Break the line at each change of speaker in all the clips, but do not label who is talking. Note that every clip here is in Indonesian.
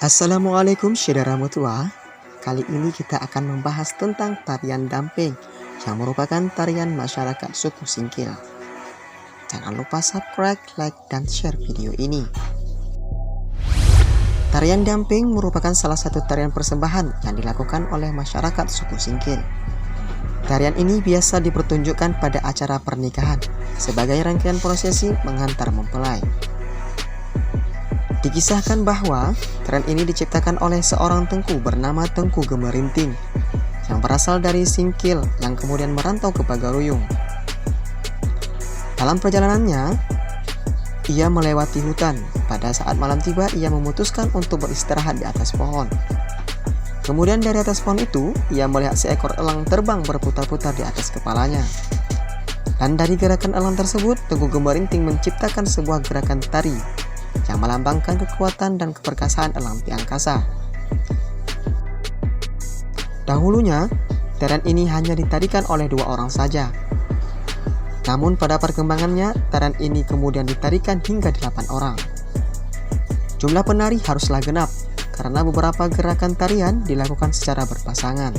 Assalamualaikum saudara mutua. Kali ini kita akan membahas tentang tarian damping yang merupakan tarian masyarakat suku Singkil. Jangan lupa subscribe, like, dan share video ini. Tarian damping merupakan salah satu tarian persembahan yang dilakukan oleh masyarakat suku Singkil. Tarian ini biasa dipertunjukkan pada acara pernikahan sebagai rangkaian prosesi mengantar mempelai. Dikisahkan bahwa tarian ini diciptakan oleh seorang tengku bernama Tengku Gemerinting yang berasal dari Singkil yang kemudian merantau ke Pagaruyung. Dalam perjalanannya, ia melewati hutan. Pada saat malam tiba, ia memutuskan untuk beristirahat di atas pohon. Kemudian dari atas pohon itu, ia melihat seekor elang terbang berputar-putar di atas kepalanya. Dan dari gerakan elang tersebut, Tengku Gemerinting menciptakan sebuah gerakan tari yang melambangkan kekuatan dan keperkasaan elang di angkasa. Dahulunya, tarian ini hanya ditarikan oleh 2 orang saja. Namun pada perkembangannya, tarian ini kemudian ditarikan hingga 8 orang. Jumlah penari haruslah genap, karena beberapa gerakan tarian dilakukan secara berpasangan.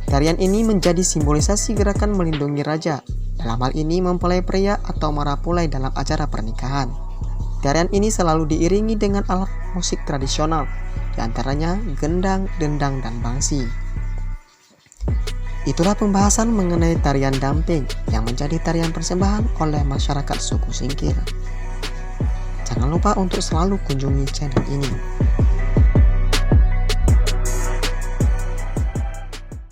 Tarian ini menjadi simbolisasi gerakan melindungi raja, dalam hal ini mempelai pria atau marapulai dalam acara pernikahan. Tarian ini selalu diiringi dengan alat musik tradisional, diantaranya gendang, dendang, dan bangsi. Itulah pembahasan mengenai tarian damping yang menjadi tarian persembahan oleh masyarakat suku Singkil. Jangan lupa untuk selalu kunjungi channel ini.